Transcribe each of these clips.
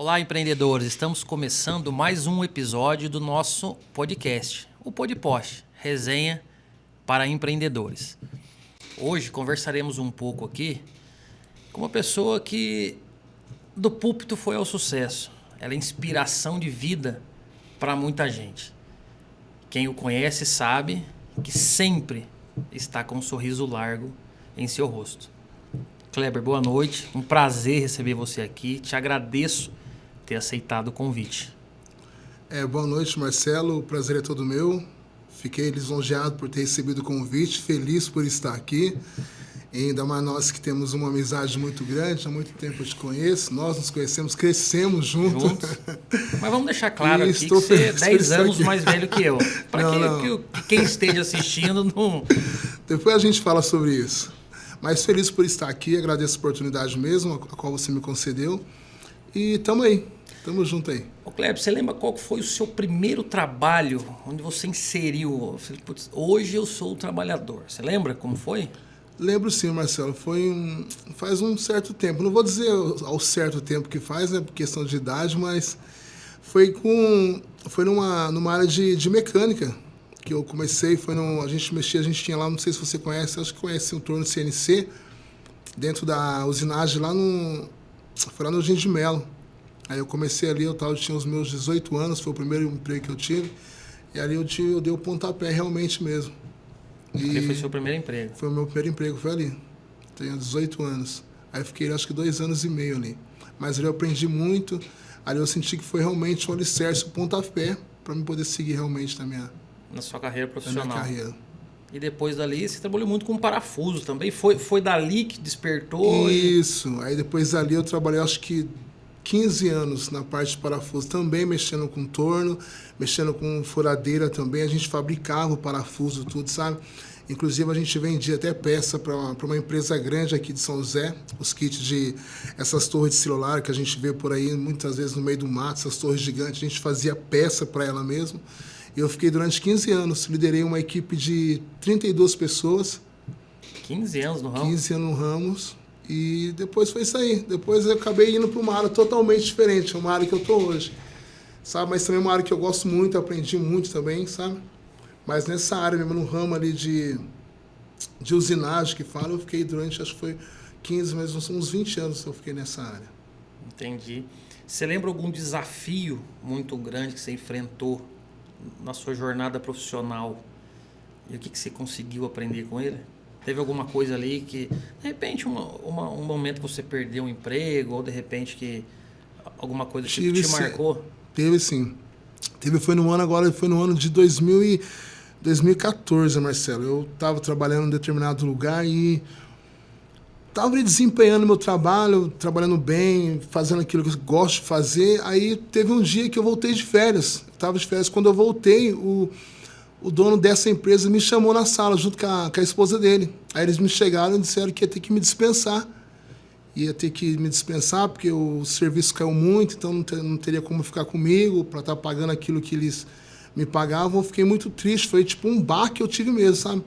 Olá, empreendedores! Estamos começando mais um episódio do nosso podcast, o Podpost, resenha para empreendedores. Hoje conversaremos um pouco aqui com uma pessoa que do púlpito foi ao sucesso. Ela é inspiração de vida para muita gente. Quem o conhece sabe que sempre está com um sorriso largo em seu rosto. Kleber, boa noite. Um prazer receber você aqui. Te agradeço ter aceitado o convite. Boa noite, Marcelo. O prazer é todo meu. Fiquei lisonjeado por ter recebido o convite, feliz por estar aqui. E ainda mais nós que temos uma amizade muito grande, há muito tempo eu te conheço, nós nos conhecemos, crescemos juntos. Mas vamos deixar claro aqui que você é 10 anos mais velho que eu. Para que quem esteja assistindo não... Depois a gente fala sobre isso. Mas feliz por estar aqui, agradeço a oportunidade mesmo, a qual você me concedeu. E tamo aí, tamo junto aí. Ô Kleber, você lembra qual foi o seu primeiro trabalho, onde você inseriu? Você, putz, hoje eu sou o trabalhador. Você lembra como foi? Lembro sim, Marcelo. Faz um certo tempo. Não vou dizer ao certo tempo que faz, né, por questão de idade, mas foi numa área de mecânica que eu comecei. A gente tinha lá, não sei se você conhece, acho que conhece o torno CNC, dentro da usinagem foi lá no Gin de Melo. Aí eu comecei ali, eu tinha os meus 18 anos, foi o primeiro emprego que eu tive, e ali eu dei o pontapé realmente mesmo. Ali foi o seu primeiro emprego? Foi o meu primeiro emprego, foi ali. Tenho 18 anos. Aí eu fiquei, acho que 2 anos e meio ali. Mas ali eu aprendi muito, ali eu senti que foi realmente um alicerce, um pontapé, para eu poder seguir realmente na sua carreira profissional. Na minha carreira. E depois dali, você trabalhou muito com parafuso também. Foi dali que despertou? Isso. Aí depois dali eu trabalhei, acho que 15 anos na parte de parafuso, também mexendo com torno, mexendo com furadeira também. A gente fabricava o parafuso, tudo, sabe? Inclusive, a gente vendia até peça para uma empresa grande aqui de São José, os kits de essas torres de celular que a gente vê por aí, muitas vezes no meio do mato, essas torres gigantes, a gente fazia peça para ela mesmo. E eu fiquei durante 15 anos, liderei uma equipe de 32 pessoas. 15 anos no ramo? 15 anos no ramo. E depois foi isso aí. Depois eu acabei indo para uma área totalmente diferente, uma área que eu estou hoje. Sabe? Mas também é uma área que eu gosto muito, aprendi muito também, sabe? Mas nessa área mesmo, no ramo ali de usinagem que fala, eu fiquei durante, acho que foi 15, mas uns 20 anos eu fiquei nessa área. Entendi. Você lembra algum desafio muito grande que você enfrentou na sua jornada profissional? E o que você conseguiu aprender com ele? Teve alguma coisa ali que, de repente, um momento que você perdeu um emprego, ou de repente que alguma coisa te marcou? Teve sim. Foi no ano de 2014, Marcelo. Eu estava trabalhando em um determinado lugar e estava desempenhando meu trabalho, trabalhando bem, fazendo aquilo que eu gosto de fazer. Aí teve um dia que eu voltei de férias. Estava de férias. Quando eu voltei, o dono dessa empresa me chamou na sala, junto com a esposa dele. Aí eles me chegaram e disseram que ia ter que me dispensar. Ia ter que me dispensar porque o serviço caiu muito, então não teria como ficar comigo para estar pagando aquilo que eles me pagavam. Eu fiquei muito triste, foi tipo um baque que eu tive mesmo, sabe?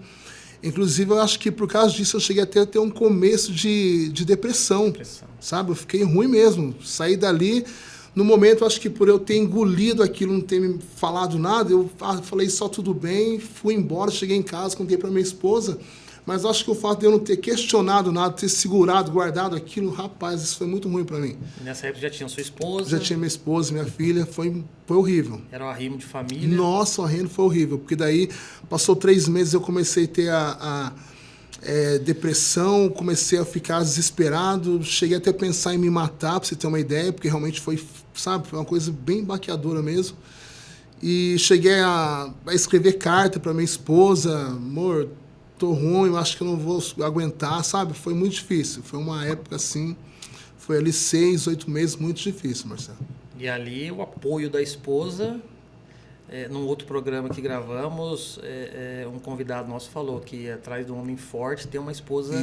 Inclusive, eu acho que por causa disso eu cheguei até a ter um começo de depressão, sabe? Eu fiquei ruim mesmo. Saí dali, no momento, acho que por eu ter engolido aquilo, não ter me falado nada, eu falei só tudo bem, fui embora, cheguei em casa, contei para minha esposa, mas acho que o fato de eu não ter questionado nada, ter segurado, guardado aquilo, rapaz, isso foi muito ruim para mim. E nessa época já tinha sua esposa? Já tinha minha esposa, minha filha, foi horrível. Era um arrimo de família? Nossa, o arrimo foi horrível, porque daí passou 3 meses, eu comecei a ter depressão, comecei a ficar desesperado, cheguei até a pensar em me matar, para você ter uma ideia, porque realmente foi uma coisa bem baqueadora mesmo. E cheguei a escrever carta para minha esposa, amor, tô ruim, eu acho que eu não vou aguentar, sabe? Foi muito difícil, foi uma época assim, foi ali 6, 8 meses, muito difícil, Marcelo. E ali o apoio da esposa, num outro programa que gravamos, um convidado nosso falou que atrás de um homem forte tem uma esposa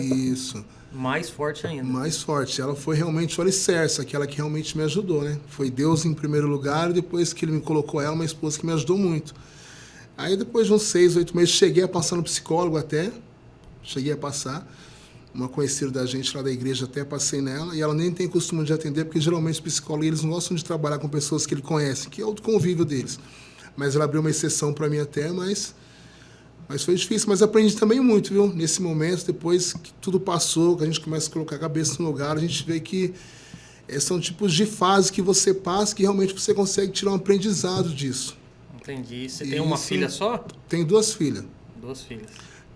mais forte ainda. Mais forte, ela foi realmente o alicerce, aquela que realmente me ajudou, né? Foi Deus em primeiro lugar, e depois que ele me colocou ela, uma esposa que me ajudou muito. Aí depois de uns 6, 8 meses, cheguei a passar no psicólogo até, cheguei a passar, uma conhecida da gente lá da igreja, até passei nela, e ela nem tem costume de atender, porque geralmente os psicólogos eles não gostam de trabalhar com pessoas que ele conhece, que é o convívio deles. Mas ela abriu uma exceção para mim até, mas foi difícil. Mas aprendi também muito, viu? Nesse momento, depois que tudo passou, que a gente começa a colocar a cabeça no lugar, a gente vê que são tipos de fases que você passa que realmente você consegue tirar um aprendizado disso. Entendi. Você tem uma filha só? Tenho 2 filhas. 2 filhas.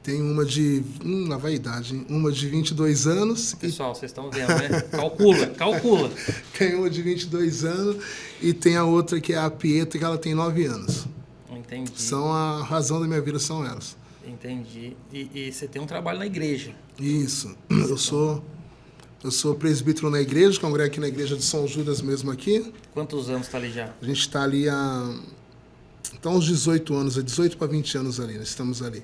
Tem uma de... lá vai a idade, hein? Uma de 22 anos. Pessoal, vocês estão vendo, né? Calcula. Tem uma de 22 anos e tem a outra que é a Pietra, que ela tem 9 anos. Entendi. São a razão da minha vida, são elas. Entendi. E você tem um trabalho na igreja. Isso. Eu sou presbítero na igreja, congrego aqui na igreja de São Judas mesmo aqui. Quantos anos está ali já? A gente está ali há... Então, uns 18 anos, 18 para 20 anos ali, nós estamos ali.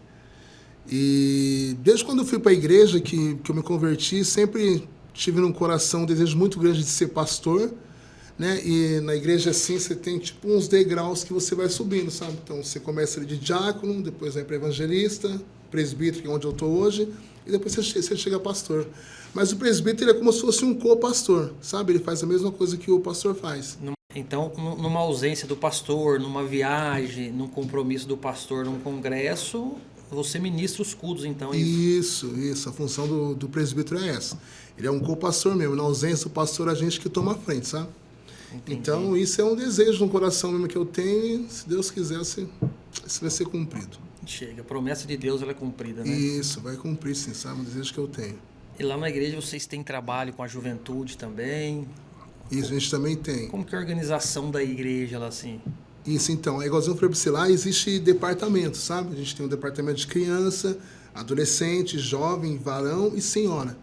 E desde quando eu fui para a igreja, que eu me converti, sempre tive no coração um desejo muito grande de ser pastor, né? E na igreja, assim, você tem tipo uns degraus que você vai subindo, sabe? Então, você começa ali de diácono, depois vai para evangelista, presbítero, que é onde eu estou hoje, e depois você chega a pastor. Mas o presbítero ele é como se fosse um co-pastor, sabe? Ele faz a mesma coisa que o pastor faz. Então, numa ausência do pastor, numa viagem, num compromisso do pastor, num congresso, você ministra os cultos, então. Isso. A função do presbítero é essa. Ele é um co-pastor mesmo. Na ausência do pastor, a gente que toma a frente, sabe? Entendi. Então, isso é um desejo no coração mesmo que eu tenho e, se Deus quiser, isso vai ser cumprido. Chega. A promessa de Deus ela é cumprida, né? Isso, vai cumprir sim, sabe? Um desejo que eu tenho. E lá na igreja vocês têm trabalho com a juventude também? Isso, a gente também tem. Como que é a organização da igreja lá assim? Isso, então, é igualzinho para você lá, existe departamento, sabe? A gente tem um departamento de criança, adolescente, jovem, varão e senhora.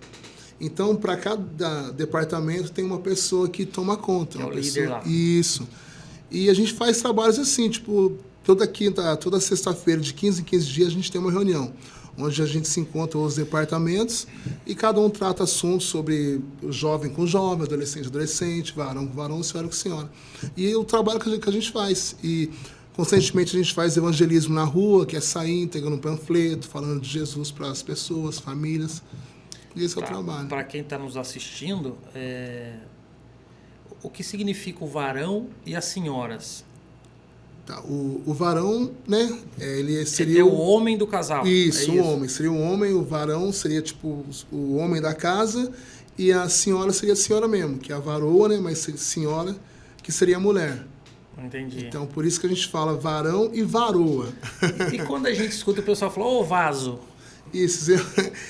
Então, para cada departamento tem uma pessoa que toma conta. Que é o pessoa... líder lá. Isso. E a gente faz trabalhos assim, tipo, toda sexta-feira, de 15 em 15 dias, a gente tem uma reunião, onde a gente se encontra os departamentos e cada um trata assuntos sobre jovem com jovem, adolescente com adolescente, varão com varão, senhora com senhora. E o trabalho que a gente faz. E constantemente a gente faz evangelismo na rua, que é sair, entregando um panfleto, falando de Jesus para as pessoas, famílias. E esse é o trabalho. Para quem está nos assistindo, o que significa o varão e as senhoras? Tá, o varão, né, ele seria... É o homem do casal. Isso, o homem. Seria o homem, o varão seria tipo o homem da casa e a senhora seria a senhora mesmo, que é a varoa, né, mas senhora, que seria a mulher. Entendi. Então, por isso que a gente fala varão e varoa. E quando a gente escuta o pessoal falar, ô vaso... Isso.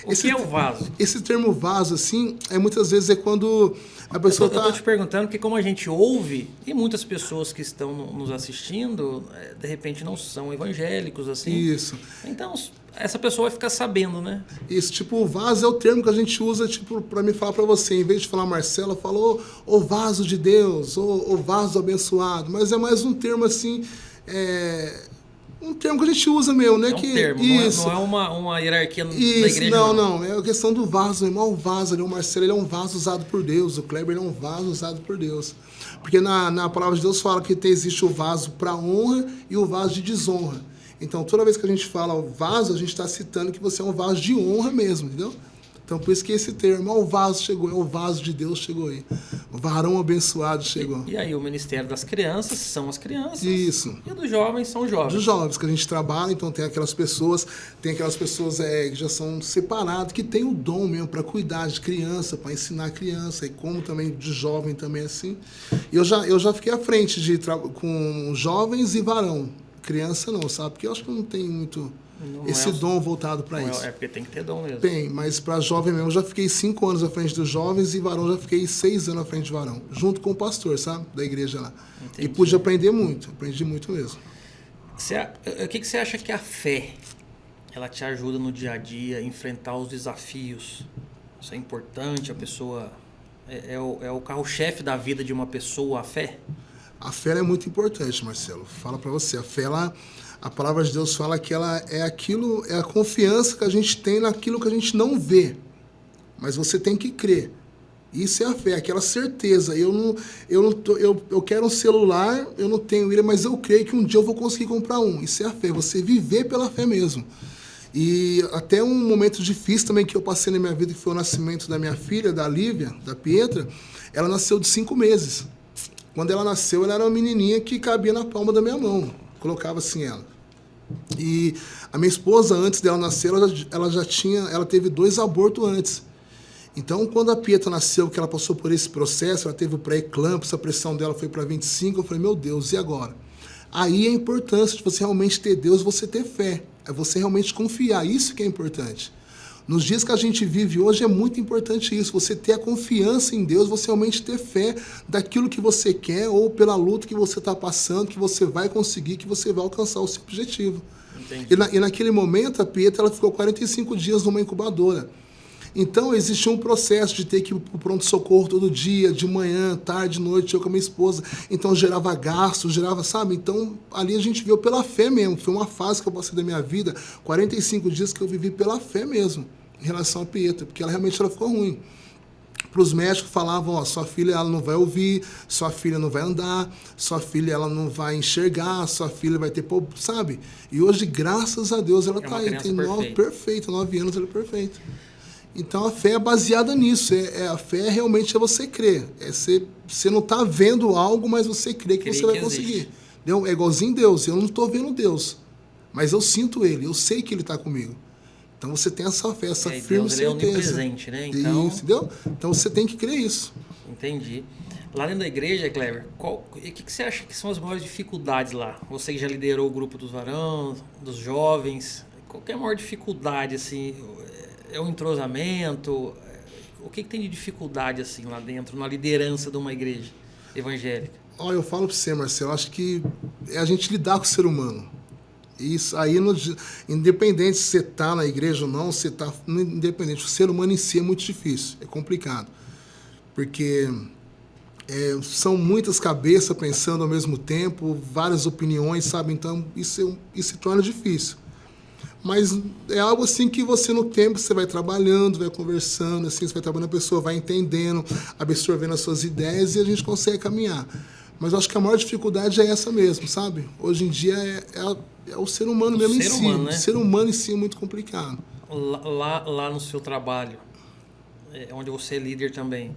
O que é o vaso? Esse termo vaso, assim, muitas vezes é quando a pessoa Eu estou te perguntando porque como a gente ouve, e muitas pessoas que estão nos assistindo, de repente não são evangélicos, assim. Isso. Então, essa pessoa vai ficar sabendo, né? Isso, tipo, o vaso é o termo que a gente usa, tipo, para me falar para você. Em vez de falar Marcelo, falou o vaso de Deus, ou o vaso abençoado. Mas é mais um termo, assim... um termo que a gente usa mesmo, né? É um termo, não é uma hierarquia da igreja. Não. É a questão do vaso, irmão. O vaso ali, o Marcelo, ele é um vaso usado por Deus. O Kleber, ele é um vaso usado por Deus. Porque na palavra de Deus fala que existe o vaso para honra e o vaso de desonra. Então, toda vez que a gente fala o vaso, a gente está citando que você é um vaso de honra mesmo, entendeu? Então, por isso que esse termo, o vaso chegou, o vaso de Deus chegou aí. O varão abençoado chegou. E aí o ministério das crianças são as crianças. Isso. E dos jovens são os jovens. Dos jovens que a gente trabalha, então tem aquelas pessoas que já são separadas, que tem o dom mesmo para cuidar de criança, para ensinar a criança, e como também de jovem também assim. E eu já fiquei à frente com jovens e varão. Criança não, sabe? Porque eu acho que não tem muito... esse dom voltado para isso. É porque tem que ter dom mesmo. Tem, mas para jovem mesmo, eu já fiquei 5 anos à frente dos jovens e varão já fiquei 6 anos à frente de varão, junto com o pastor, sabe? Da igreja lá. Entendi. E pude aprender muito, aprendi muito mesmo. O que você acha que a fé, ela te ajuda no dia a dia a enfrentar os desafios? Isso é importante, a pessoa... É o carro-chefe da vida de uma pessoa, a fé? A fé é muito importante, Marcelo. Fala para você, a fé, a palavra de Deus fala que ela é a confiança que a gente tem naquilo que a gente não vê. Mas você tem que crer. Isso é a fé, aquela certeza. Eu quero um celular, eu não tenho ele, mas eu creio que um dia eu vou conseguir comprar um. Isso é a fé, você viver pela fé mesmo. E até um momento difícil também que eu passei na minha vida, que foi o nascimento da minha filha, da Lívia, da Pietra. Ela nasceu de 5 meses. Quando ela nasceu, ela era uma menininha que cabia na palma da minha mão. Colocava assim ela. E a minha esposa, antes dela nascer, ela teve 2 abortos antes. Então, quando a Pietra nasceu, que ela passou por esse processo, ela teve o pré-eclâmpsia, a pressão dela foi para 25, eu falei, meu Deus, e agora? Aí a importância de você realmente ter Deus, você ter fé. É você realmente confiar, isso que é importante. Nos dias que a gente vive hoje é muito importante isso, você ter a confiança em Deus, você realmente ter fé daquilo que você quer ou pela luta que você está passando, que você vai conseguir, que você vai alcançar o seu objetivo. E naquele momento a Pietra ela ficou 45 dias numa incubadora. Então existia um processo de ter que ir para o pronto-socorro todo dia, de manhã, tarde, noite, eu com a minha esposa. Então gerava gasto, sabe? Então ali a gente viu pela fé mesmo. Foi uma fase que eu passei da minha vida, 45 dias que eu vivi pela fé mesmo, em relação a Pietra, porque ela realmente ficou ruim. Para os médicos falavam, ó, sua filha ela não vai ouvir, sua filha não vai andar, sua filha ela não vai enxergar, sua filha vai ter, sabe? E hoje, graças a Deus, ela está aí, tem 9 anos, ela é perfeita. Então a fé é baseada nisso, a fé realmente é você crer, você não está vendo algo, mas você crê que você vai conseguir. É igualzinho Deus, eu não estou vendo Deus, mas eu sinto Ele, eu sei que Ele está comigo. Então você tem essa fé, essa firme Deus, certeza. Ele é onipresente, né? Então... Isso, entendeu? Então você tem que crer isso. Entendi. Lá dentro da igreja, Cleber, o que você acha que são as maiores dificuldades lá? Você que já liderou o grupo dos varões, dos jovens, qual que é a maior dificuldade, assim? É o entrosamento? O que tem de dificuldade assim lá dentro, na liderança de uma igreja evangélica? Olha, eu falo para você, Marcelo, acho que é a gente lidar com o ser humano. Isso aí, independente se você está na igreja ou não, você está independente. O ser humano em si é muito difícil, é complicado. Porque são muitas cabeças pensando ao mesmo tempo, várias opiniões, sabe? Então, isso se torna difícil. Mas é algo assim que você, no tempo, você vai trabalhando, vai conversando, assim, você vai trabalhando, a pessoa vai entendendo, absorvendo as suas ideias e a gente consegue caminhar. Mas eu acho que a maior dificuldade é essa mesmo, sabe? Hoje em dia é o ser humano mesmo em si. Humano, né? O ser humano em si é muito complicado. Lá no seu trabalho, onde você é líder também,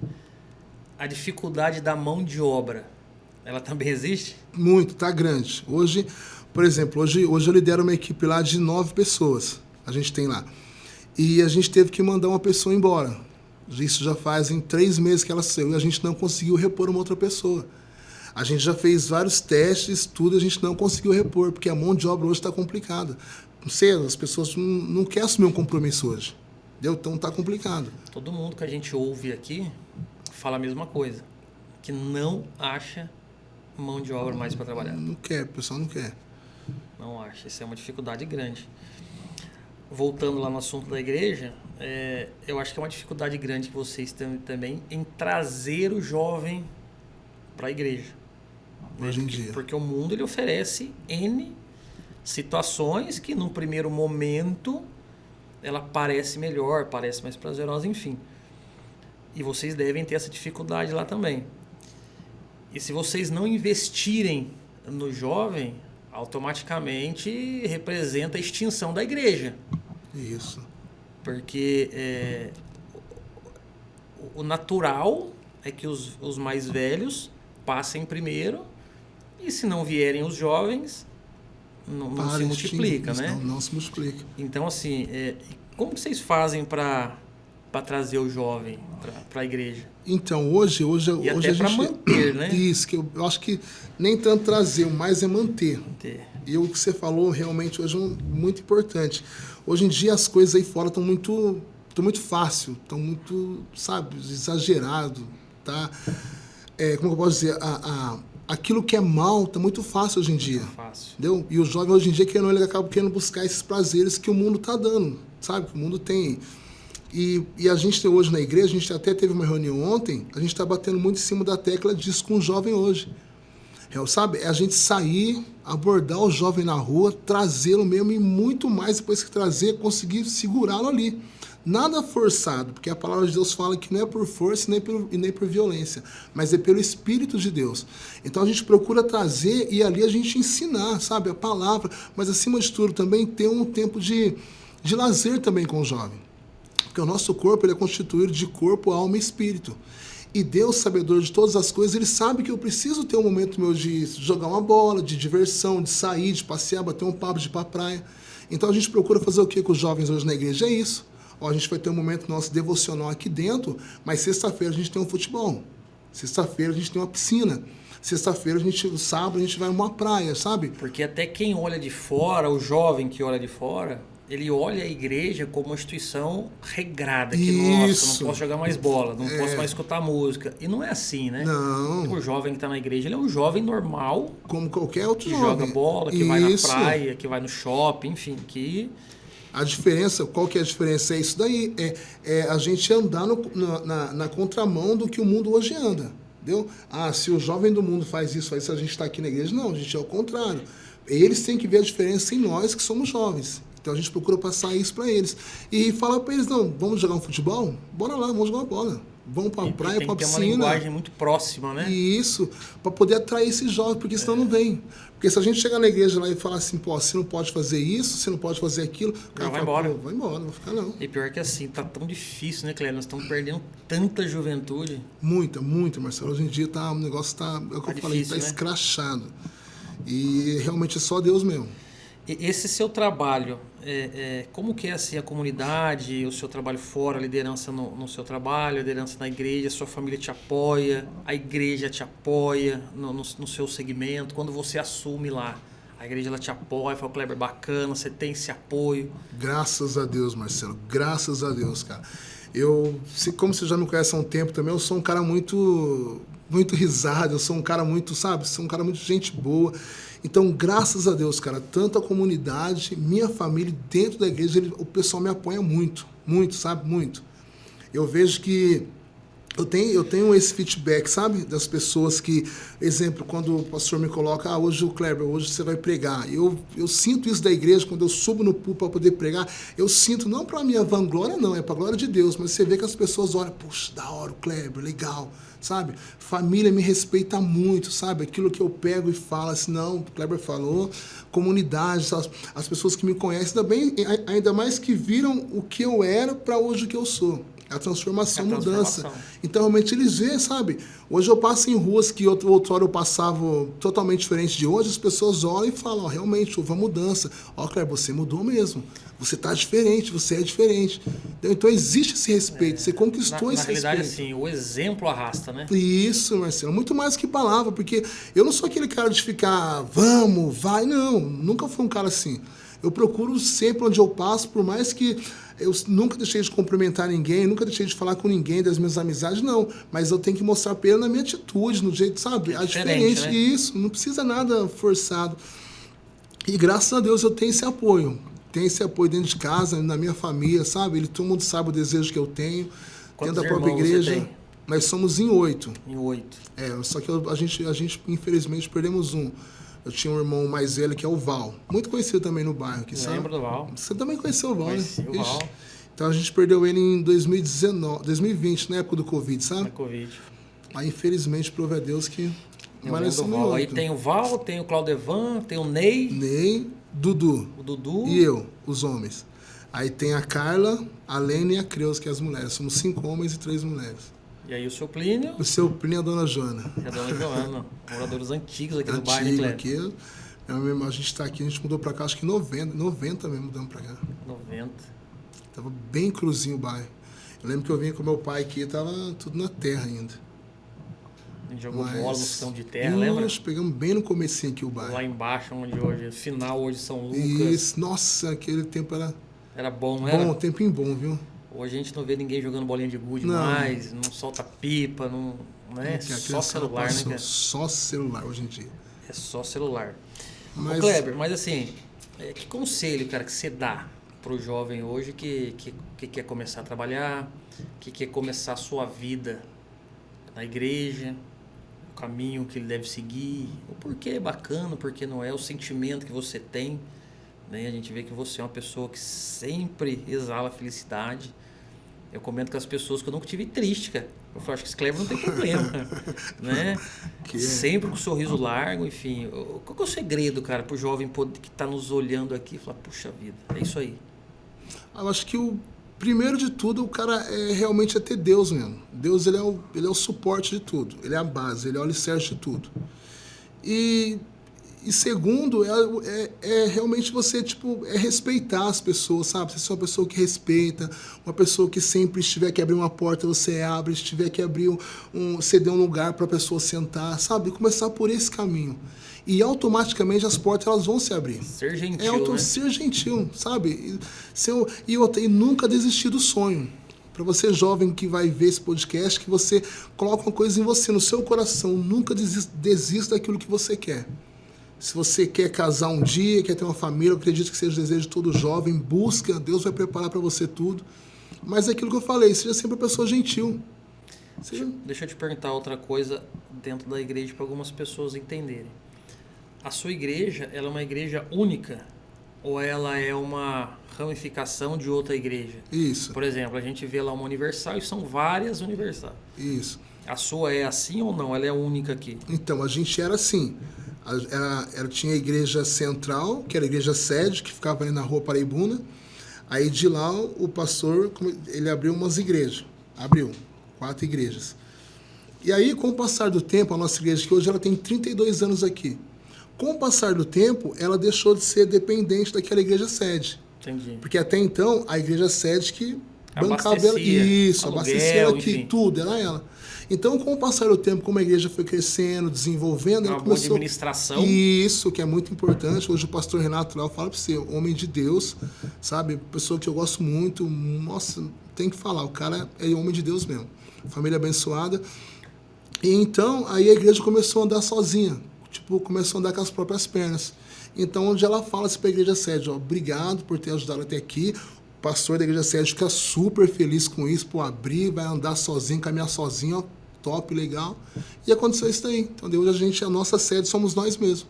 a dificuldade da mão de obra, ela também existe? Muito, tá grande. Hoje... Por exemplo, hoje eu lidero uma equipe lá de 9 pessoas, a gente tem lá. E a gente teve que mandar uma pessoa embora. Isso já fazem 3 meses que ela saiu e a gente não conseguiu repor uma outra pessoa. A gente já fez vários testes, tudo, e a gente não conseguiu repor, porque a mão de obra hoje está complicada. Não sei, as pessoas não querem assumir um compromisso hoje. Entendeu? Então está complicado. Todo mundo que a gente ouve aqui fala a mesma coisa, que não acha mão de obra mais para trabalhar. Não quer, o pessoal não quer. Não acho, isso é uma dificuldade grande. Voltando lá no assunto da igreja, eu acho que é uma dificuldade grande que vocês têm também em trazer o jovem para a igreja. Hoje em dia. Porque o mundo ele oferece N situações que, num primeiro momento, ela parece melhor, parece mais prazerosa, enfim. E vocês devem ter essa dificuldade lá também. E se vocês não investirem no jovem, automaticamente representa a extinção da igreja. Isso. Porque o natural é que os mais velhos passem primeiro e se não vierem os jovens, não se multiplica, né? Não se multiplica. Então, assim, como que vocês fazem para trazer o jovem para a igreja? Então, hoje e até a gente... para manter, né? Isso, que eu acho que nem tanto trazer, mas é manter. E o que você falou realmente hoje é muito importante. Hoje em dia as coisas aí fora estão muito fácil, estão muito, sabe, exagerado, tá? Como eu posso dizer, aquilo que é mal está muito fácil hoje em dia. Fácil. Entendeu? E o jovem hoje em dia, ele acaba querendo buscar esses prazeres que o mundo está dando, sabe? Que o mundo tem. E a gente tem hoje na igreja, a gente até teve uma reunião ontem, a gente está batendo muito em cima da tecla disso com o jovem hoje. Sabe? É a gente sair, abordar o jovem na rua, trazê-lo mesmo e muito mais depois que trazer, conseguir segurá-lo ali. Nada forçado, porque a palavra de Deus fala que não é por força e nem por violência, mas é pelo Espírito de Deus. Então a gente procura trazer e ali a gente ensinar, sabe? A palavra, mas acima de tudo também ter um tempo de de lazer também com o jovem. Porque o nosso corpo ele é constituído de corpo, alma e espírito. E Deus, sabedor de todas as coisas, Ele sabe que eu preciso ter um momento meu de jogar uma bola, de diversão, de sair, de passear, bater um papo, de ir para a praia. Então a gente procura fazer o que com os jovens hoje na igreja? É isso. Ó, a gente vai ter um momento nosso devocional aqui dentro, mas sexta-feira a gente tem um futebol. Sexta-feira a gente tem uma piscina. Sexta-feira, sábado, a gente vai numa praia, sabe? Porque até quem olha de fora, o jovem que olha de fora, ele olha a igreja como uma instituição regrada. Que, nossa, não posso jogar mais bola, não posso mais escutar música. E não é assim, né? Não. O jovem que está na igreja, ele é um jovem normal. Como qualquer outro que jovem. Que joga bola, que vai na praia, que vai no shopping, enfim, que... A diferença, qual que é a diferença? É isso daí, é a gente andar na contramão do que o mundo hoje anda. Entendeu? Ah, se o jovem do mundo faz isso, a gente está aqui na igreja. Não, a gente é o contrário. Eles têm que ver a diferença em nós que somos jovens. Então a gente procura passar isso para eles. E falar para eles, não, vamos jogar um futebol? Bora lá, vamos jogar uma bola. Vamos para a praia, para a piscina. Tem uma linguagem muito próxima, né? Isso, para poder atrair esses jovens, porque senão não vem. Porque se a gente chegar na igreja lá e falar assim, pô, você não pode fazer isso, você não pode fazer aquilo, o cara vai embora. Vai embora, não vai ficar não. E pior que assim, tá tão difícil, né, Cléber? Nós estamos perdendo tanta juventude. Muita, Marcelo. Hoje em dia o negócio tá, é o que eu falei, tá escrachado. E realmente é só Deus mesmo. Esse seu trabalho, como que é assim, a comunidade, o seu trabalho fora, a liderança no seu trabalho, a liderança na igreja, a sua família te apoia, a igreja te apoia no seu segmento, quando você assume lá, a igreja ela te apoia, fala, Cléber, bacana, você tem esse apoio. Graças a Deus, Marcelo, graças a Deus, cara. Como você já me conhece há um tempo também, eu sou um cara muito risado, eu sou um cara muito, sabe, sou um cara muito gente boa. Então, graças a Deus, cara, tanto a comunidade, minha família, dentro da igreja, o pessoal me apoia muito, sabe, muito. Eu vejo que eu tenho esse feedback, sabe, das pessoas que, exemplo, quando o pastor me coloca, hoje o Cléber, hoje você vai pregar. Eu sinto isso da igreja, quando eu subo no púlpito para poder pregar, eu sinto, não para a minha vanglória, não, é para a glória de Deus, mas você vê que as pessoas olham, puxa, da hora o Cléber, legal, sabe? Família me respeita muito, sabe? Aquilo que eu pego e falo, assim, não, o Cléber falou, comunidade, as pessoas que me conhecem, ainda mais que viram o que eu era para hoje o que eu sou. A transformação, mudança. Então, realmente, eles veem, sabe? Hoje eu passo em ruas que outrora eu passava totalmente diferente de hoje, as pessoas olham e falam, ó, realmente, houve uma mudança. Ó, Cléber, você mudou mesmo. Você está diferente, você é diferente. Então, existe esse respeito, você conquistou esse respeito. Na realidade, assim, o exemplo arrasta, né? Isso, Marcelo. Muito mais que palavra, porque eu não sou aquele cara de ficar, vamos, vai, não. Nunca fui um cara assim. Eu procuro sempre onde eu passo, por mais que eu nunca deixei de cumprimentar ninguém, nunca deixei de falar com ninguém das minhas amizades, não. Mas eu tenho que mostrar para ele na minha atitude, no jeito, sabe? É diferente, né? Isso, não precisa nada forçado. E graças a Deus eu tenho esse apoio. Tenho esse apoio dentro de casa, na minha família, sabe? Todo mundo sabe o desejo que eu tenho. Quantos dentro da própria igreja. Você tem? Nós somos em 8. Em 8. Só que a gente, infelizmente, perdemos um. Eu tinha um irmão mais velho, que é o Val. Muito conhecido também no bairro. Lembro do Val. Você também conheceu o Val, Conheci né? o Val. Então a gente perdeu ele em 2020, na época do Covid, sabe? Na Covid. Aí, infelizmente, prove a Deus que... Aí tem o Val, tem o Claudevan, tem o Ney. Ney, Dudu. O Dudu. E eu, os homens. Aí tem a Carla, a Lene e a Creus, que é as mulheres. Somos 5 homens e 3 mulheres. E aí o seu Plínio? O seu Plínio é a Dona Joana. É a Dona Joana. Moradores antigos aqui do bairro, né, aqui. A gente está aqui, a gente mudou para cá, acho que em 90 mesmo mudamos para cá. 90. Tava bem cruzinho o bairro. Eu lembro que eu vinha com meu pai aqui, tava tudo na terra ainda. A gente jogou bola no chão de terra, lembra? Nós pegamos bem no comecinho aqui o bairro. Lá embaixo, onde hoje, final hoje São Lucas. Isso, nossa, aquele tempo era bom, não era? Bom, tempinho bom, viu? Hoje a gente não vê ninguém jogando bolinha de gude mais, não solta pipa, não é só celular, né, cara? Só celular hoje em dia. É só celular. Ô, Cléber, mas assim, que conselho, cara, que você dá pro jovem hoje que quer começar a trabalhar, que quer começar a sua vida na igreja, o caminho que ele deve seguir, o porquê é bacana, o porquê não é, o sentimento que você tem, né? A gente vê que você é uma pessoa que sempre exala felicidade. Eu comento com as pessoas que eu nunca tive triste, cara. Eu falo, acho que esse Cléber não tem problema, né? Sempre com o sorriso largo, enfim. Qual que é o segredo, cara, pro jovem que tá nos olhando aqui e falar, puxa vida, é isso aí. Eu acho que o primeiro de tudo, o cara realmente é ter Deus mesmo. Deus, ele é o suporte de tudo. Ele é a base, ele é o alicerce de tudo. E segundo, realmente você, respeitar as pessoas, sabe? Você ser uma pessoa que respeita, uma pessoa que sempre, se tiver que abrir uma porta, você abre, se tiver que abrir ceder um lugar para a pessoa sentar, sabe? Começar por esse caminho. E automaticamente as portas elas vão se abrir. Ser gentil, né? Ser gentil, sabe? E nunca desistir do sonho. Para você jovem que vai ver esse podcast, que você coloca uma coisa em você, no seu coração. Nunca desista daquilo que você quer. Se você quer casar um dia, quer ter uma família, eu acredito que seja o desejo de todo jovem, busca, Deus vai preparar para você tudo. Mas é aquilo que eu falei, seja sempre uma pessoa gentil. Deixa eu te perguntar outra coisa dentro da igreja para algumas pessoas entenderem. A sua igreja, ela é uma igreja única ou ela é uma ramificação de outra igreja? Isso. Por exemplo, a gente vê lá uma Universal e são várias Universal. Isso. A sua é assim ou não? Ela é única aqui? Então, a gente era assim. Ela tinha a igreja central, que era a igreja sede, que ficava ali na rua Paraibuna. Aí de lá o pastor, ele abriu umas igrejas. Abriu 4 igrejas. E aí, com o passar do tempo, a nossa igreja, que hoje ela tem 32 anos aqui. Com o passar do tempo, ela deixou de ser dependente daquela igreja sede. Entendi. Porque até então, a igreja sede que bancava ela. Abastecia. Isso, Aluguel, abastecia ela aqui, enfim. tudo, era ela. Então, com o passar do tempo, como a igreja foi crescendo, desenvolvendo, ela Uma boa começou... administração. Isso, que é muito importante. Hoje o pastor Renato Léo fala para você, homem de Deus, sabe? Pessoa que eu gosto muito. Nossa, tem que falar, o cara é homem de Deus mesmo. Família abençoada. E então, aí a igreja começou a andar sozinha. Começou a andar com as próprias pernas. Então, onde ela fala para a igreja sede, obrigado por ter ajudado até aqui. O pastor da igreja sede fica super feliz com isso, por abrir, vai andar sozinho, caminhar sozinho, ó, top, legal. E aconteceu isso daí. Então, hoje a nossa sede somos nós mesmos.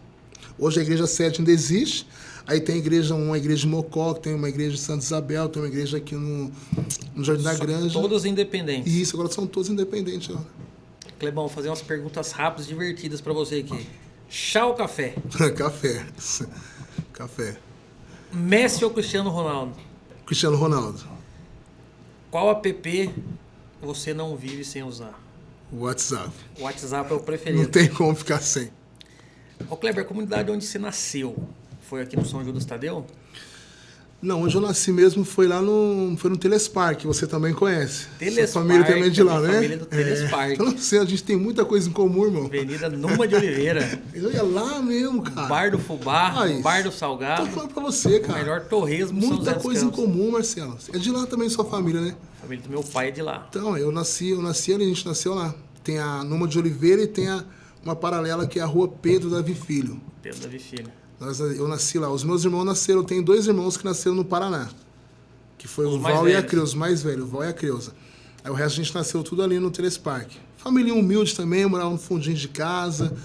Hoje a igreja sede ainda existe. Aí tem uma igreja em Mocó, tem uma igreja em Santa Isabel, tem uma igreja aqui no Jardim da Granja. Todas independentes. Isso, agora são todos independentes. Ó. Clebão, vou fazer umas perguntas rápidas, divertidas para você aqui. Chá ou café? Café. Café. Messi ou Cristiano Ronaldo? Cristiano Ronaldo. Qual app você não vive sem usar? WhatsApp. O WhatsApp é o preferido. Não tem como ficar sem. Ô Kleber, a comunidade onde você nasceu, foi aqui no São Judas Tadeu? Não, onde eu nasci mesmo foi no Telespark, que você também conhece. Telespark, sua família também é de lá, né? Família do Telespark. Eu não sei, a gente tem muita coisa em comum, irmão. Avenida Numa de Oliveira. Eu ia lá mesmo, cara. Bar do Fubá, Bar do Salgado. Tô falando pra você, cara. O melhor torresmo São Muita José dos coisa em Campos. comum, Marcelo. É de lá também sua família, né? A família do meu pai é de lá. Então, eu nasci ali, a gente nasceu lá. Tem a Numa de Oliveira e tem uma paralela que é a Rua Pedro Davi Filho. Pedro Davi Filho. Eu nasci lá. Os meus irmãos nasceram, eu tenho 2 irmãos que nasceram no Paraná. Que foi o mais Val e a velhos. Creuza, os mais velhos, o Val e a Creuza. Aí o resto a gente nasceu tudo ali no Telespark. Família humilde também, eu morava no fundinho de casa.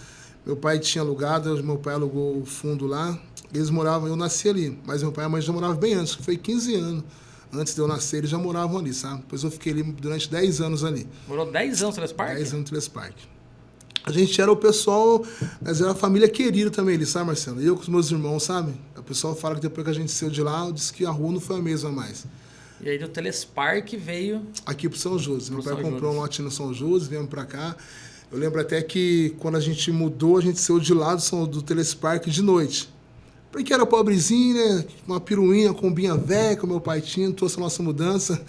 Meu pai tinha alugado, meu pai alugou o fundo lá. Eles moravam, eu nasci ali, mas meu pai e a mãe já moravam bem antes, que foi 15 anos. Antes de eu nascer, eles já moravam ali, sabe? Depois eu fiquei ali durante 10 anos ali. Morou 10 anos no Telespark? 10 anos no Telespark. A gente era o pessoal, mas era a família querida também ali, sabe, Marcelo? Eu com os meus irmãos, sabe? O pessoal fala que depois que a gente saiu de lá, eu disse que a rua não foi a mesma mais. E aí do Telespark veio... Aqui pro São José. Meu pai São comprou Judas. um lote no São José, viemos pra cá. Eu lembro até que quando a gente mudou, a gente saiu de lá do Telespark de noite. Porque era pobrezinho, né? Uma piruinha, combinha velha que o meu pai tinha, trouxe a nossa mudança.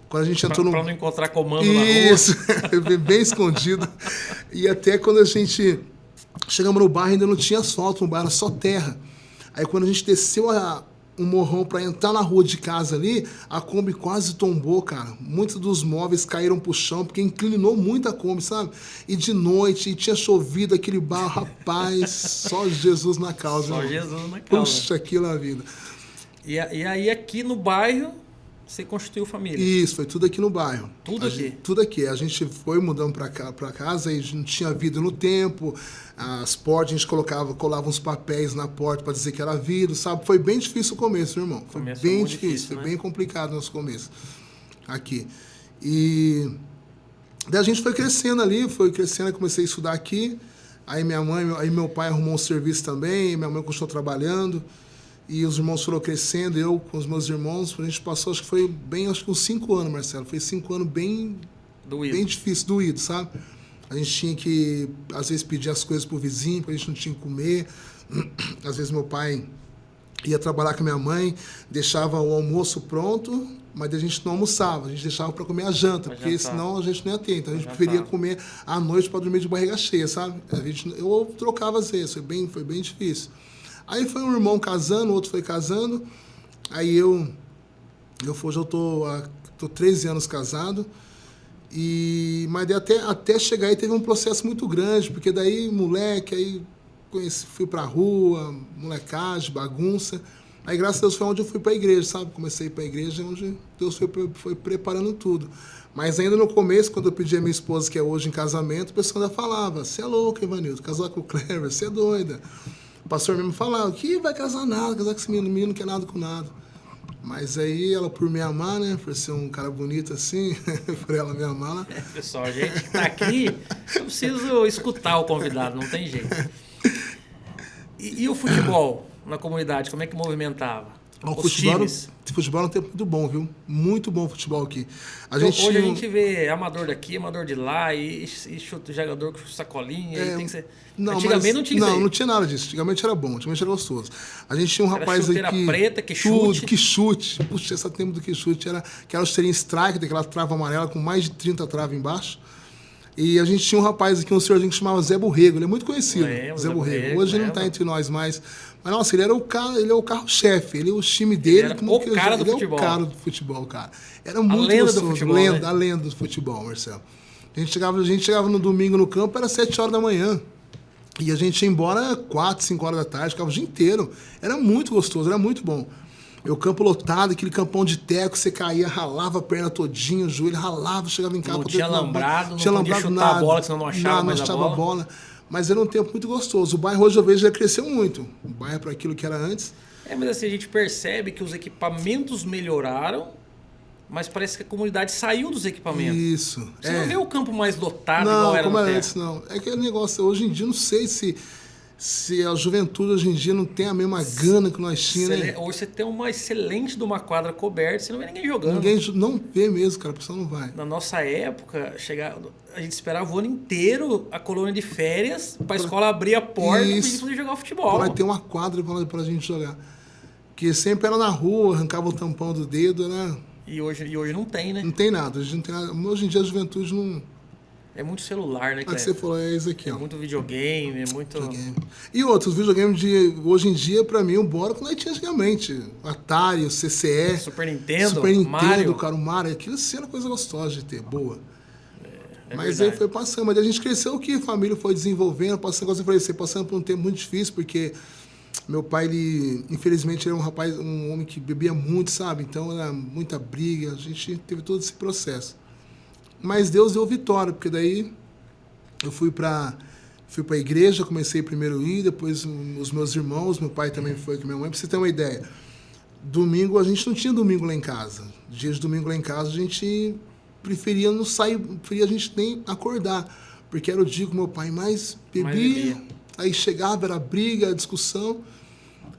Quando a gente entrou Pra no... não encontrar comando na rua. Isso, bem escondido. E até quando a gente chegamos no bairro, ainda não tinha asfalto no bairro, era só terra. Aí quando a gente desceu um morrão para entrar na rua de casa ali, a Kombi quase tombou, cara. Muitos dos móveis caíram pro chão, porque inclinou muito a Kombi, sabe? E de noite, e tinha chovido aquele barro, rapaz, só Jesus na causa. Só irmão. Jesus na causa. Puxa, aquilo na vida. E aí aqui no bairro, você constituiu família. Isso, foi tudo aqui no bairro. Tudo aqui? Tudo aqui. A gente foi mudando para casa, e não tinha vidro no tempo. As portas, a gente colava uns papéis na porta para dizer que era vidro, sabe? Foi bem difícil o começo, irmão. Foi Começo bem muito difícil, né? foi bem complicado no nosso começo. Aqui. E daí a gente foi crescendo, eu comecei a estudar aqui. Aí minha mãe, aí meu pai arrumou um serviço também, minha mãe continuou trabalhando. E os irmãos foram crescendo, eu com os meus irmãos, a gente passou, acho que uns 5 anos, Marcelo. Foi 5 anos bem difícil, doído, sabe? A gente tinha que, às vezes, pedir as coisas pro vizinho, porque a gente não tinha que comer. Às vezes meu pai ia trabalhar com a minha mãe, deixava o almoço pronto, mas a gente não almoçava, a gente deixava para comer a janta, porque senão a gente não ia ter. Então a gente preferia comer à noite para dormir de barriga cheia, sabe? Eu trocava às vezes, foi bem difícil. Aí foi um irmão casando, o outro foi casando. Aí hoje eu tô 13 anos casado. Mas até chegar aí teve um processo muito grande, porque daí moleque, aí fui pra rua, molecagem, bagunça. Aí graças a Deus foi onde eu fui pra igreja, sabe? Comecei a ir pra igreja, onde Deus foi preparando tudo. Mas ainda no começo, quando eu pedi a minha esposa, que é hoje em casamento, o pessoal ainda falava: você é louco, Evanildo, casar com o Cleber, você é doida. O pastor mesmo falava: que vai casar nada, casar com esse menino não quer nada com nada. Mas aí ela, por me amar, né, por ser um cara bonito assim, por ela me amar, né? Pessoal, a gente que tá aqui, eu preciso escutar o convidado, não tem jeito. E o futebol na comunidade, como é que movimentava? Os times? Futebol é um tempo muito bom, viu? Muito bom o futebol aqui. Hoje a gente vê amador daqui, amador de lá, e chuta, jogador com sacolinha, e tem que ser... Antigamente não tinha isso aí. Não tinha nada disso. Antigamente era bom, antigamente era gostoso. A gente tinha um rapaz aqui... Era chuteira preta, que chute. Tudo, que chute. Puxa, esse tempo do que chute. Que era o chuteirinho strike, daquela trava amarela com mais de 30 travas embaixo. E a gente tinha um rapaz aqui, um senhorzinho que chamava Zé Borrego. Ele é muito conhecido, Zé Borrego. Hoje ele não está entre nós mais. Mas, nossa, ele é o carro-chefe. O time dele... Ele era o cara do futebol. Ele é o cara do futebol, cara. Era muito gostoso. Do futebol, a lenda do futebol, Marcelo. A gente chegava no domingo no campo, era 7 horas da manhã. E a gente ia embora 4, 5 horas da tarde, ficava o dia inteiro. Era muito gostoso, era muito bom. O campo lotado, aquele campão de teco, você caía, ralava a perna todinha, o joelho ralava, chegava em casa... Não tinha lambrado, não podia chutar a bola, senão não achava mais a bola. Mas era um tempo muito gostoso. O bairro hoje eu vejo já cresceu muito. O bairro para aquilo que era antes. Mas assim, a gente percebe que os equipamentos melhoraram, mas parece que a comunidade saiu dos equipamentos. Isso. Você não vê o campo mais lotado igual era como era antes, não. É aquele negócio, hoje em dia, não sei se a juventude hoje em dia não tem a mesma gana que nós tínhamos, né? Hoje você tem uma excelente de uma quadra coberta, você não vê ninguém jogando. Ninguém não vê mesmo, cara, a pessoa não vai. Na nossa época, a gente esperava o ano inteiro a colônia de férias para a escola abrir a porta e a gente poder jogar futebol. Vai ter uma quadra para a gente jogar. Que sempre era na rua, arrancava o tampão do dedo, né? E hoje não tem, né? Não tem nada. Hoje em dia a juventude não... É muito celular, né, Cleber? Você falou, é isso aqui, ó. É muito videogame, é muito... Videogame. E outros videogames de hoje em dia, pra mim, embora que nós tinha antigamente. Atari, o CCE. Super Nintendo, Mario. Cara, o Mario. Aquilo sim era coisa gostosa de ter, boa. Mas aí foi passando. Mas a gente cresceu que a família foi desenvolvendo, passando, como eu falei, passando por um tempo muito difícil, porque meu pai, infelizmente, era um homem que bebia muito, sabe? Então era muita briga, a gente teve todo esse processo. Mas Deus deu vitória, porque daí eu fui para a igreja, comecei primeiro a ir, depois os meus irmãos, meu pai também foi com minha mãe. Para você ter uma ideia, domingo, a gente não tinha domingo lá em casa. Dias de domingo lá em casa, a gente preferia não sair, preferia a gente nem acordar, porque era o dia que meu pai mais bebia. Aí chegava, era briga, discussão.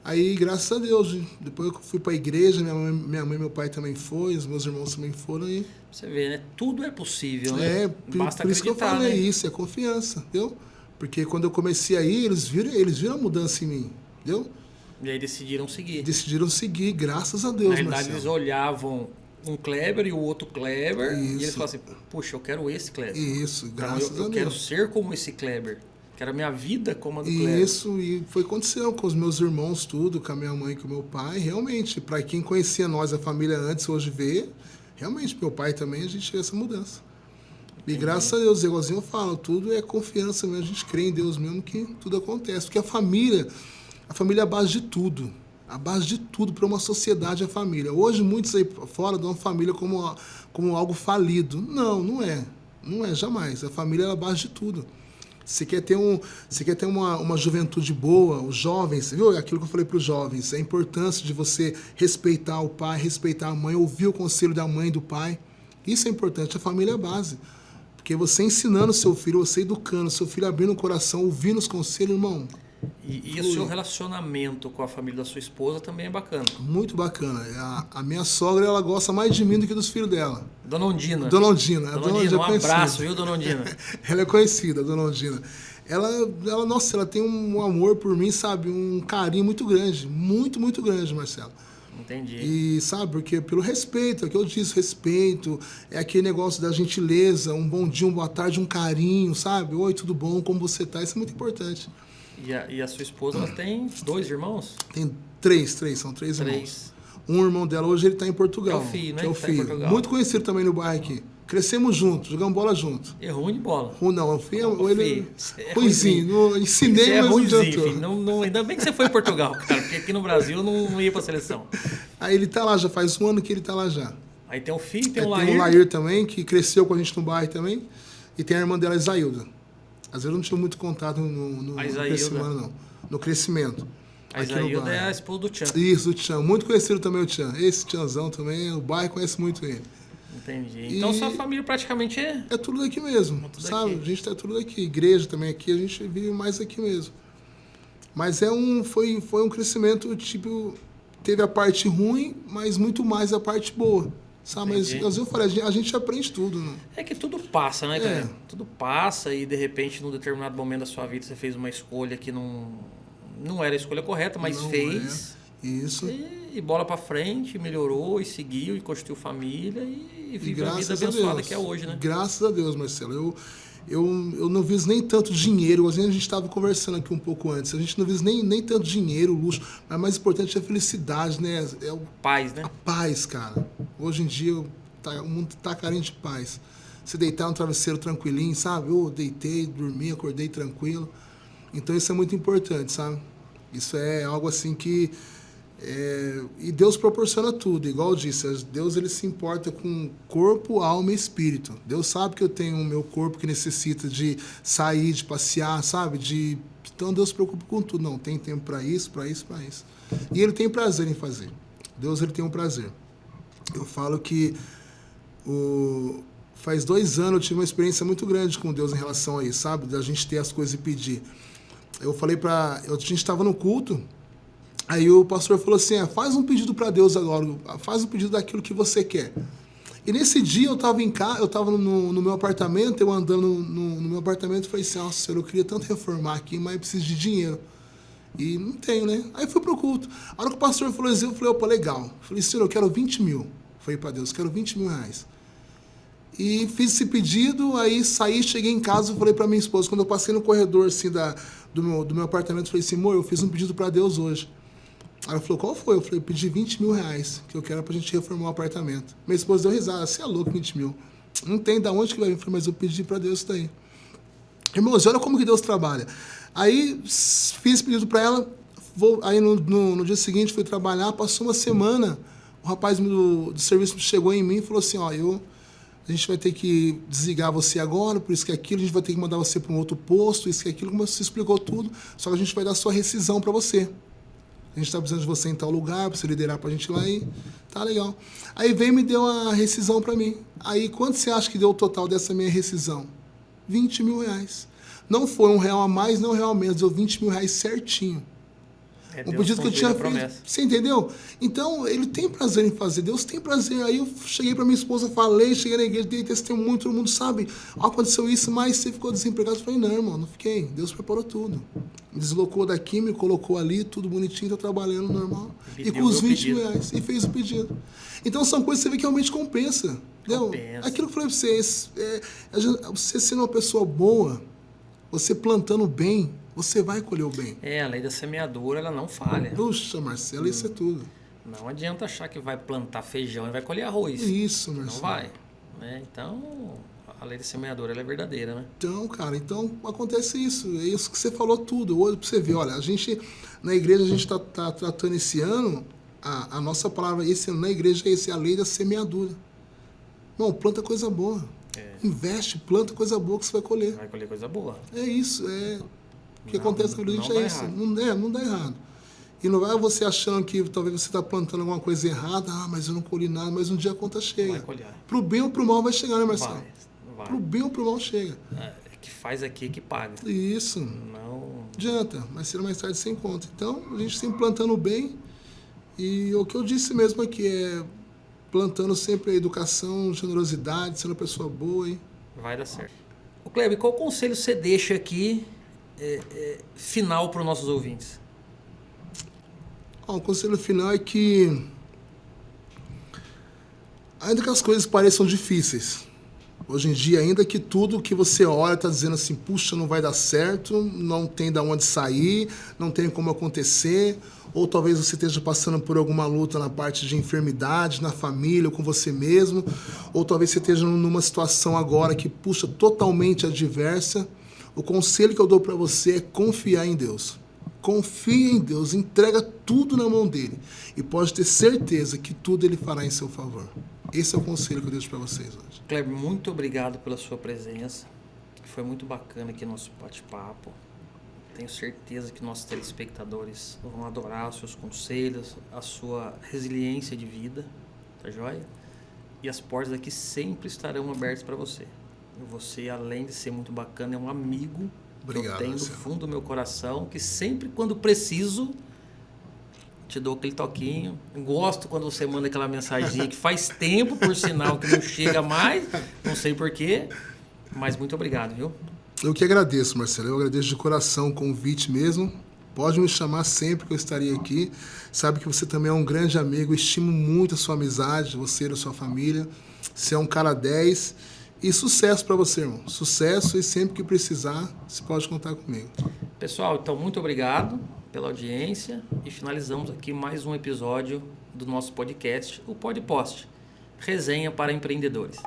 Aí, graças a Deus, depois eu fui para a igreja, minha mãe e meu pai também foram, os meus irmãos também foram. E... Você vê, né? Tudo é possível, né? Basta por isso que eu falei, né? Isso, é confiança, entendeu? Porque quando eu comecei a ir, eles viram a mudança em mim, entendeu? E aí decidiram seguir. Decidiram seguir, graças a Deus, Marcelo. Na realidade, eles olhavam um Kleber e o outro Kleber, e eles falavam assim, puxa, eu quero esse Kleber. Isso, graças a Deus. Eu quero ser como esse Kleber. Quero a minha vida como a do Kleber. Isso, e foi acontecendo com os meus irmãos, tudo, com a minha mãe e com o meu pai. Realmente, para quem conhecia nós, a família antes, hoje vê, realmente, meu pai também, a gente vê essa mudança. E graças a Deus, igualzinho eu falo, tudo é confiança mesmo, a gente crê em Deus mesmo que tudo acontece. Porque a família é a base de tudo. A base de tudo para uma sociedade é a família. Hoje, muitos aí fora dão a família como algo falido. Não é. Não é, jamais. A família é a base de tudo. Você quer ter uma juventude boa, os jovens, viu? Aquilo que eu falei para os jovens, a importância de você respeitar o pai, respeitar a mãe, ouvir o conselho da mãe e do pai. Isso é importante, a família é a base. Porque você ensinando o seu filho, você educando, seu filho abrindo o coração, ouvindo os conselhos, irmão, E o seu relacionamento com a família da sua esposa também é bacana. Muito bacana. A minha sogra, ela gosta mais de mim do que dos filhos dela. Dona Ondina. Dona Ondina. Dona Ondina, um abraço, viu, Dona Ondina? Ela é conhecida, Dona Ondina. Nossa, ela tem um amor por mim, sabe? Um carinho muito grande. Muito, muito grande, Marcelo. Entendi. E, sabe, porque pelo respeito, é o que eu disse, respeito, é aquele negócio da gentileza, um bom dia, uma boa tarde, um carinho, sabe? Oi, tudo bom? Como você tá? Isso é muito importante. E a sua esposa, ela tem 2 irmãos? Tem são três irmãos. Um irmão dela, hoje ele tá em Portugal. É o filho, né? Que é o Que tá em filho. Portugal. Muito conhecido também no bairro aqui. Crescemos juntos, jogamos bola juntos. É ruim de bola. Não, o filho, ele é ruimzinho. Ensinei, Você é mas não ruimzinho, adiantou. filho. Ainda bem que você foi em Portugal, cara, porque aqui no Brasil eu não ia pra seleção. Aí ele tá lá, já faz um ano que ele tá lá já. Aí tem o filho, tem o Tem o Lair. Lair também, que cresceu com a gente no bairro também. E tem a irmã dela, a Isailda. Às vezes eu não tive muito contato no crescimento, não. No crescimento. A Isailda é a esposa do Tchan. Isso, o Tchan. Muito conhecido também o Tchan. Esse Tchanzão também, o bairro conhece muito ele. Entendi. Então sua família praticamente é... É tudo daqui mesmo, tudo sabe? daqui. A gente tá tudo daqui. Igreja também aqui, a gente vive mais aqui mesmo. Mas foi um crescimento, tipo, teve a parte ruim, mas muito mais a parte boa. Sabe? Mas Entendi. eu falei, a gente aprende tudo, né? É que tudo passa, né, cara? Tudo passa e de repente, num determinado momento da sua vida, você fez uma escolha que não era a escolha correta, mas Não fez. Isso. E bola pra frente, melhorou e seguiu e construiu família e vive a vida graças a abençoada Deus. que é hoje, né? Graças a Deus, Marcelo. Eu não viso nem tanto dinheiro, a gente estava conversando aqui um pouco antes, a gente não visa nem tanto dinheiro, luxo, mas o mais importante é a felicidade, né? É Paz, né? a paz, cara. Hoje em dia o mundo tá carente de paz. Você deitar no travesseiro tranquilinho, sabe? Eu deitei, dormi, acordei tranquilo. Então isso é muito importante, sabe? Isso é algo assim que... e Deus proporciona tudo, igual eu disse, Deus ele se importa com corpo, alma e espírito. Deus sabe que eu tenho o meu corpo que necessita de sair, de passear, sabe? Então Deus se preocupa com tudo. Não, tem tempo para isso, para isso, para isso. E Ele tem prazer em fazer. Deus ele tem um prazer. Eu falo que faz 2 anos eu tive uma experiência muito grande com Deus em relação a isso, sabe? Da gente ter as coisas e pedir. Eu falei a gente estava no culto. Aí o pastor falou assim, faz um pedido para Deus agora, faz um pedido daquilo que você quer. E nesse dia eu estava em casa, eu estava no meu apartamento, eu andando no meu apartamento e falei assim, nossa, Senhor, eu queria tanto reformar aqui, mas eu preciso de dinheiro. E não tenho, né? Aí fui pro culto. A hora que o pastor falou isso, eu falei, opa, legal. Eu falei, Senhor, eu quero 20 mil. Falei para Deus, quero 20 mil reais. E fiz esse pedido, aí saí, cheguei em casa e falei para minha esposa, quando eu passei no corredor assim, do meu apartamento, eu falei assim, amor, eu fiz um pedido para Deus hoje. Aí ela falou, qual foi? Eu falei, eu pedi 20 mil reais, que eu quero pra gente reformar o apartamento. Minha esposa deu risada, você é louco, 20 mil. Não tem da onde que vai vir. Eu falei, mas eu pedi pra Deus isso daí. Irmãos, olha como que Deus trabalha. Aí fiz pedido pra ela, aí no dia seguinte fui trabalhar, passou uma semana, o rapaz do serviço chegou em mim e falou assim, a gente vai ter que desligar você agora, por isso que aquilo, a gente vai ter que mandar você para um outro posto, isso que aquilo, como você explicou tudo, só que a gente vai dar sua rescisão para você. A gente está precisando de você em tal lugar, para você liderar para a gente lá e tá legal. Aí veio e me deu a rescisão para mim. Aí quanto você acha que deu o total dessa minha rescisão? 20 mil reais. Não foi R$1 a mais, nem R$1 a menos, deu 20 mil reais certinho. Um pedido que eu tinha feito. Você entendeu? Então, ele tem prazer em fazer. Deus tem prazer. Aí eu cheguei para minha esposa, falei, cheguei na igreja, dei testemunho, todo mundo sabe. Aconteceu isso, mas você ficou desempregado. Eu falei, não, irmão, não fiquei. Deus preparou tudo. Me deslocou daqui, me colocou ali, tudo bonitinho, tô trabalhando normal. E com os 20 mil reais. E fez o pedido. Então, são coisas que você vê que realmente compensa. Entendeu? Aquilo que eu falei para vocês, você sendo uma pessoa boa, você plantando bem, você vai colher o bem. A lei da semeadura, ela não falha. Puxa, Marcelo, isso é tudo. Não adianta achar que vai plantar feijão e vai colher arroz. Isso, Marcelo. Não vai. Né? Então, a lei da semeadura, ela é verdadeira, né? Então, cara, acontece isso. É isso que você falou tudo. Hoje, pra você ver, olha, a gente, na igreja, a gente tá tratando esse ano, a nossa palavra esse ano na igreja é a lei da semeadura. Não, planta coisa boa. Investe, planta coisa boa que você vai colher. Vai colher coisa boa. É isso, o que acontece na vida é isso. Não dá errado. E não vai você achando que talvez você está plantando alguma coisa errada, mas eu não colhi nada, mas um dia a conta chega. Vai colher. Pro bem ou pro mal vai chegar, né, Marcelo? Vai. Pro bem ou pro mal chega. que faz aqui que paga. Isso. Não Adianta, mais cedo ou mais tarde você encontra. Então, a gente sempre plantando bem. E o que eu disse mesmo aqui é plantando sempre a educação, generosidade, sendo uma pessoa boa. Hein? vai dar certo. Ô Kleber, qual conselho você deixa aqui final para os nossos ouvintes? O conselho final é que, ainda que as coisas pareçam difíceis, hoje em dia, ainda que tudo que você olha está dizendo assim, puxa, não vai dar certo, não tem de onde sair, não tem como acontecer, ou talvez você esteja passando por alguma luta na parte de enfermidade, na família, ou com você mesmo, ou talvez você esteja numa situação agora que, puxa, totalmente adversa. O conselho que eu dou para você é confiar em Deus. Confia em Deus, entrega tudo na mão dele e pode ter certeza que tudo ele fará em seu favor. Esse é o conselho que eu deixo para vocês hoje. Kleber, muito obrigado pela sua presença. Foi muito bacana aqui nosso bate-papo. Tenho certeza que nossos telespectadores vão adorar os seus conselhos, a sua resiliência de vida, tá joia? E as portas aqui sempre estarão abertas para você. Você, além de ser muito bacana, é um amigo. Obrigado, eu tenho do Marcelo. fundo do meu coração, que sempre quando preciso te dou aquele toquinho. Gosto quando você manda aquela mensaginha que faz tempo, por sinal, que não chega mais, não sei porquê, mas muito obrigado, viu? Eu que agradeço, Marcelo. Eu agradeço de coração o convite mesmo. Pode me chamar sempre que eu estarei aqui. Sabe que você também é um grande amigo, estimo muito a sua amizade, você e a sua família. Você é um cara 10. E sucesso para você, irmão. Sucesso, e sempre que precisar, você pode contar comigo. Pessoal, então muito obrigado pela audiência e finalizamos aqui mais um episódio do nosso podcast, o PodPost, resenha para empreendedores.